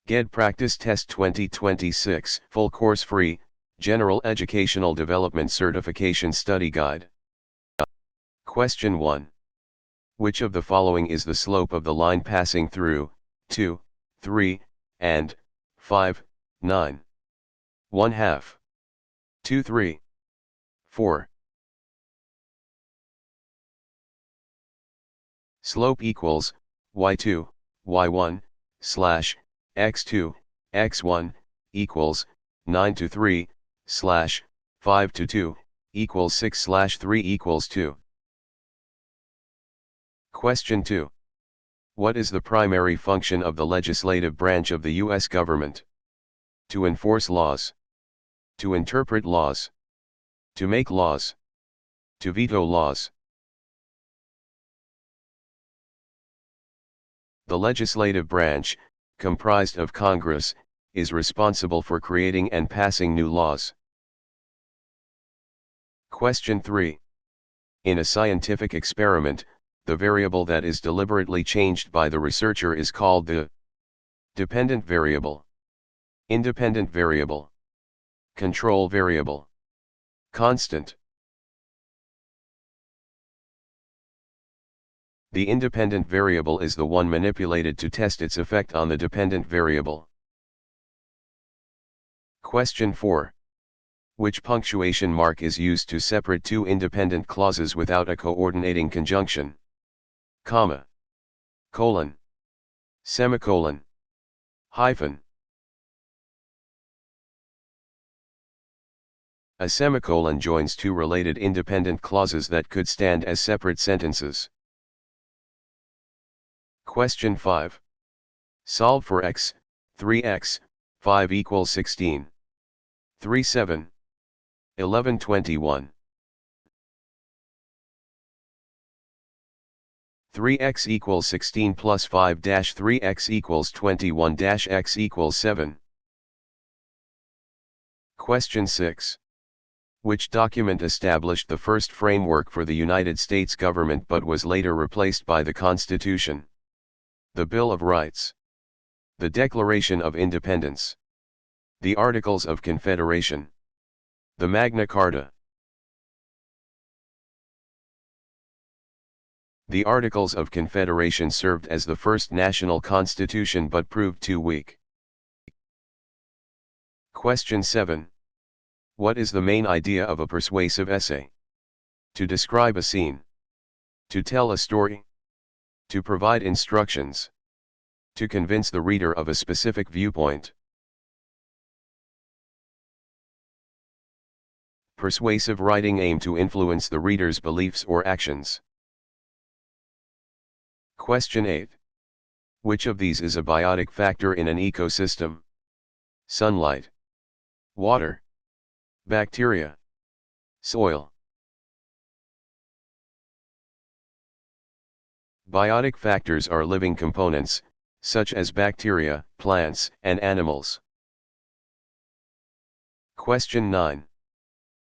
GED Practice Test 2026, full course free, General Educational Development Certification Study Guide. Question 1. Which of the following is the slope of the line passing through 2, 3, and 5, 9? 1/2. 2, 3. 4. Slope equals y2, y1, slash, x2, x1, equals 9 to 3, slash, 5 to 2, equals 6 slash 3 equals 2. Question 2. What is the primary function of the legislative branch of the U.S. government? To enforce laws. To interpret laws. To make laws. To veto laws. The legislative branch, comprised of Congress, is responsible for creating and passing new laws. Question 3. In a scientific experiment, the variable that is deliberately changed by the researcher is called the dependent variable, independent variable, control variable, constant. The independent variable is the one manipulated to test its effect on the dependent variable. Question 4. Which punctuation mark is used to separate two independent clauses without a coordinating conjunction? Comma, colon, semicolon, hyphen. A semicolon joins two related independent clauses that could stand as separate sentences. Question 5. Solve for x, 3x, 5 equals 16. 3 7. 11 21. 3x equals 16 plus 5 dash 3x equals 21 dash x equals 7. Question 6. Which document established the first framework for the United States government but was later replaced by the Constitution? The Bill of Rights. The Declaration of Independence. The Articles of Confederation. The Magna Carta. The Articles of Confederation served as the first national constitution but proved too weak. Question 7. What is the main idea of a persuasive essay? To describe a scene. To tell a story. To provide instructions. To convince the reader of a specific viewpoint. Persuasive writing aims to influence the reader's beliefs or actions. Question 8. Which of these is a biotic factor in an ecosystem? Sunlight, water, bacteria, soil. Biotic factors are living components, such as bacteria, plants, and animals. Question 9.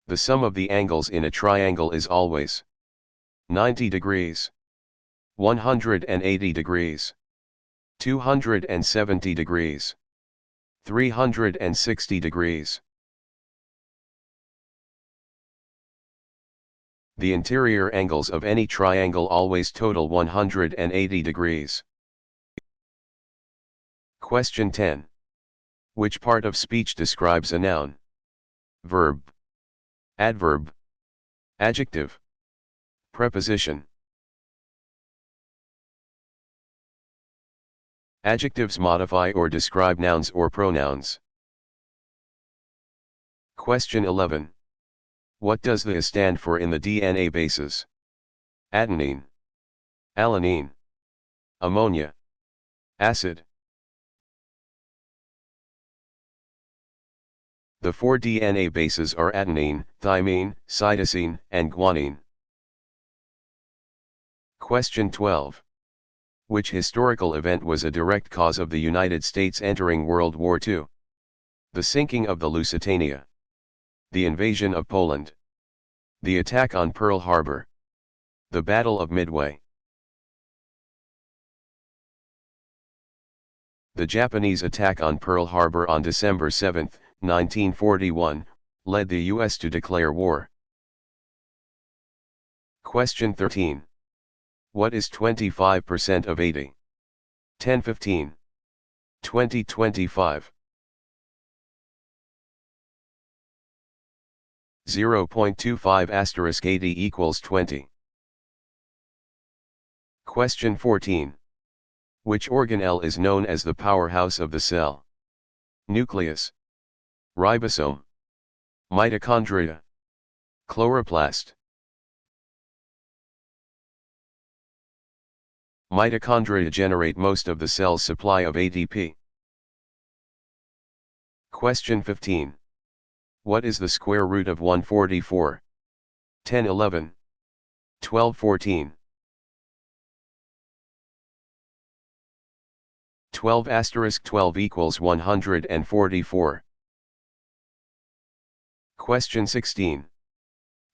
The sum of the angles in a triangle is always 90 degrees, 180 degrees, 270 degrees, 360 degrees. The interior angles of any triangle always total 180 degrees. Question 10. Which part of speech describes a noun? Verb, adverb, adjective, preposition. Adjectives modify or describe nouns or pronouns. Question 11. What does the A stand for in the DNA bases? Adenine, alanine, ammonia, acid. The 4 DNA bases are adenine, thymine, cytosine, and guanine. Question 12. Which historical event was a direct cause of the United States entering World War II? The sinking of the Lusitania. The invasion of Poland. The attack on Pearl Harbor. The Battle of Midway. The Japanese attack on Pearl Harbor on December 7, 1941, led the U.S. to declare war. Question 13. What is 25% of 80? 1015. 2025. 0.25 asterisk 80 equals 20. Question 14. Which organelle is known as the powerhouse of the cell? Nucleus, ribosome, mitochondria, chloroplast. Mitochondria generate most of the cell's supply of ATP. Question 15. What is the square root of 144? 1011. 1214. 12 asterisk 12 equals 144. Question 16.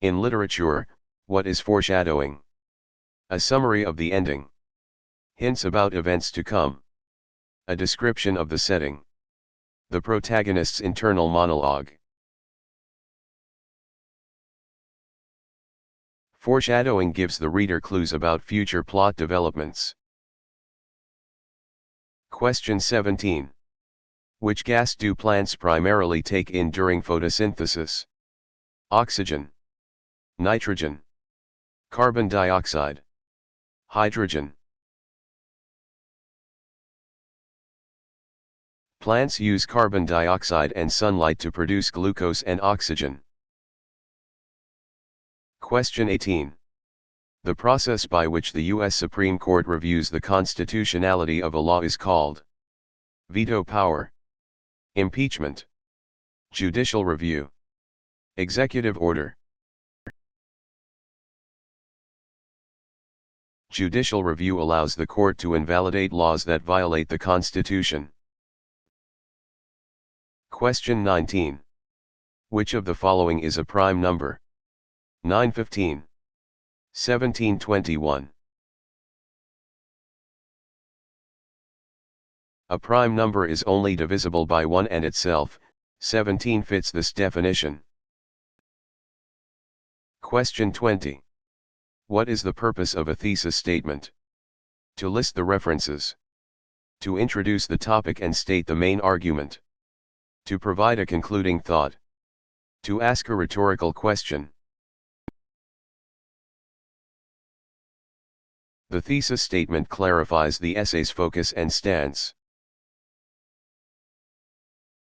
In literature, what is foreshadowing? A summary of the ending. Hints about events to come. A description of the setting. The protagonist's internal monologue. Foreshadowing gives the reader clues about future plot developments. Question 17. Which gas do plants primarily take in during photosynthesis? Oxygen, nitrogen, carbon dioxide, hydrogen. Plants use carbon dioxide and sunlight to produce glucose and oxygen. Question 18. The process by which the U.S. Supreme Court reviews the constitutionality of a law is called veto power, impeachment, judicial review, executive order. Judicial review allows the court to invalidate laws that violate the Constitution. Question 19. Which of the following is a prime number? 915. 1721. A prime number is only divisible by 1 and itself. 17 fits this definition. Question 20. What is the purpose of a thesis statement? To list the references. To introduce the topic and state the main argument. To provide a concluding thought. To ask a rhetorical question. The thesis statement clarifies the essay's focus and stance.